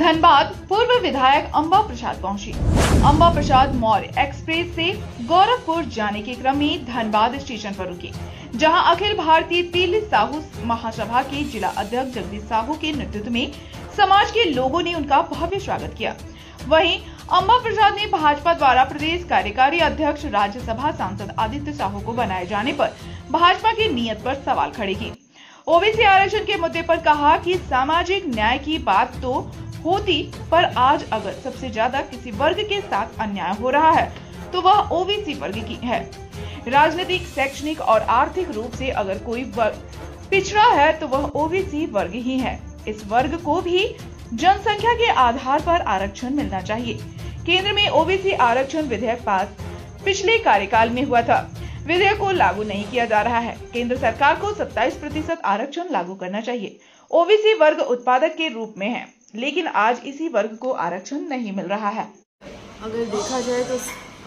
धनबाद पूर्व विधायक अंबा प्रसाद पहुंची। अंबा प्रसाद मौर्य एक्सप्रेस से गोरखपुर जाने के क्रम में धनबाद स्टेशन पर रुकी, जहां अखिल भारतीय तिल साहू महासभा के जिला अध्यक्ष जगदीश साहू के नेतृत्व में समाज के लोगों ने उनका भव्य स्वागत किया। वहीं अंबा प्रसाद ने भाजपा द्वारा प्रदेश कार्यकारी अध्यक्ष राज्यसभा सांसद आदित्य साहू को बनाए जाने पर भाजपा की नीयत पर सवाल खड़े किए। ओबीसी आरक्षण के मुद्दे पर कहा कि सामाजिक न्याय की बात तो होती, पर आज अगर सबसे ज्यादा किसी वर्ग के साथ अन्याय हो रहा है तो वह ओबीसी वर्ग की है। राजनीतिक, शैक्षणिक और आर्थिक रूप से अगर कोई वर्ग पिछड़ा है तो वह ओबीसी वर्ग ही है। इस वर्ग को भी जनसंख्या के आधार पर आरक्षण मिलना चाहिए। केंद्र में ओबीसी आरक्षण विधेयक पास पिछले कार्यकाल में हुआ था। विधेयक को लागू नहीं किया जा रहा है। केंद्र सरकार को 27% आरक्षण लागू करना चाहिए। ओबीसी वर्ग उत्पादक के रूप में है, लेकिन आज इसी वर्ग को आरक्षण नहीं मिल रहा है। अगर देखा जाए तो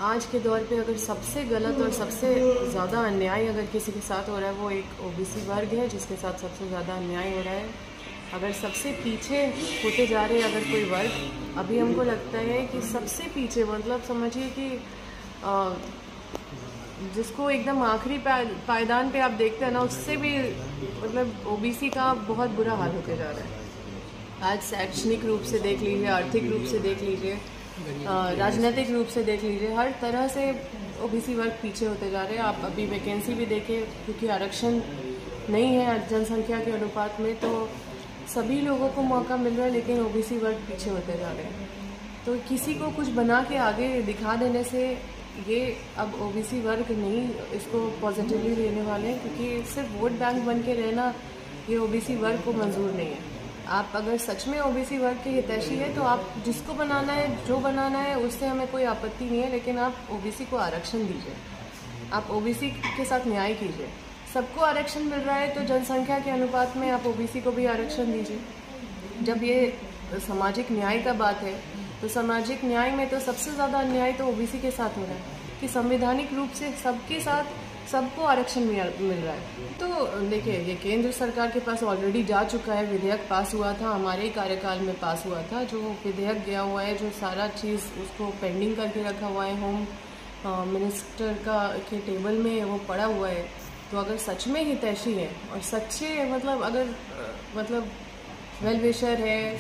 आज के दौर पे अगर सबसे गलत और सबसे ज़्यादा अन्याय अगर किसी के साथ हो रहा है वो एक ओबीसी वर्ग है, जिसके साथ सबसे ज़्यादा अन्याय हो रहा है। अगर सबसे पीछे होते जा रहे अगर कोई वर्ग, अभी हमको लगता है कि सबसे पीछे मतलब समझिए कि जिसको एकदम आखिरी पायदान पे आप देखते हैं ना, उससे भी मतलब ओबीसी का बहुत बुरा हाल होते जा रहा है। आज शैक्षणिक रूप से देख लीजिए, आर्थिक रूप से देख लीजिए, राजनीतिक रूप से देख लीजिए, हर तरह से ओबीसी वर्ग पीछे होते जा रहे हैं। आप अभी वैकेंसी भी देखें, क्योंकि आरक्षण नहीं है जनसंख्या के अनुपात में, तो सभी लोगों को मौका मिल रहा है, लेकिन ओबीसी वर्ग पीछे होते जा रहे हैं। तो किसी को कुछ बना के आगे दिखा देने से ये अब ओबीसी वर्ग नहीं इसको पॉजिटिवली लेने वाले हैं, क्योंकि सिर्फ वोट बैंक बन के रहना ये ओबीसी वर्ग को मंजूर नहीं है। आप अगर सच में ओबीसी वर्ग के हितैषी है तो आप जिसको बनाना है, जो बनाना है, उससे हमें कोई आपत्ति नहीं है, लेकिन आप ओबीसी को आरक्षण दीजिए, आप ओबीसी के साथ न्याय कीजिए। सबको आरक्षण मिल रहा है तो जनसंख्या के अनुपात में आप ओबीसी को भी आरक्षण दीजिए। जब ये सामाजिक न्याय का बात है तो सामाजिक न्याय में तो सबसे ज़्यादा अन्याय तो ओबीसी के साथ हो रहा है कि संवैधानिक रूप से सबके साथ सबको आरक्षण मिल रहा है। तो देखिए, ये केंद्र सरकार के पास ऑलरेडी जा चुका है, विधेयक पास हुआ था, हमारे ही कार्यकाल में पास हुआ था। जो विधेयक गया हुआ है, जो सारा चीज़ उसको पेंडिंग करके रखा हुआ है, होम मिनिस्टर के टेबल में वो पड़ा हुआ है। तो अगर सच में हितैषी है और सच्चे मतलब वेल विशर है,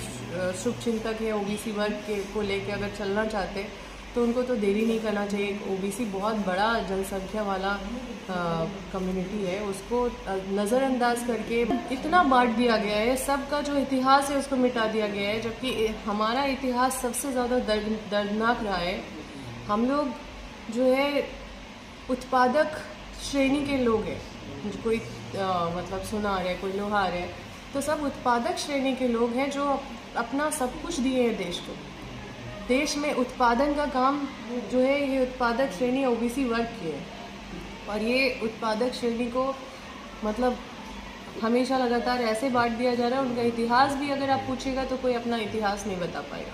शुभ चिंतक है ओबीसी वर्ग को लेके अगर चलना चाहते तो उनको तो देरी नहीं करना चाहिए। ओबीसी बहुत बड़ा जनसंख्या वाला कम्युनिटी है, उसको नज़रअंदाज करके इतना बांट दिया गया है, सबका जो इतिहास है उसको मिटा दिया गया है, जबकि हमारा इतिहास सबसे ज़्यादा दर्दनाक रहा है। हम लोग जो है उत्पादक श्रेणी के लोग हैं, कोई मतलब सुनार है, कोई लोहार है, तो सब उत्पादक श्रेणी के लोग हैं जो अपना सब कुछ दिए हैं देश को। देश में उत्पादन का काम जो है ये उत्पादक श्रेणी ओबीसी वर्ग की है, और ये उत्पादक श्रेणी को मतलब हमेशा लगातार ऐसे बांट दिया जा रहा है। उनका इतिहास भी अगर आप पूछेगा तो कोई अपना इतिहास नहीं बता पाएगा।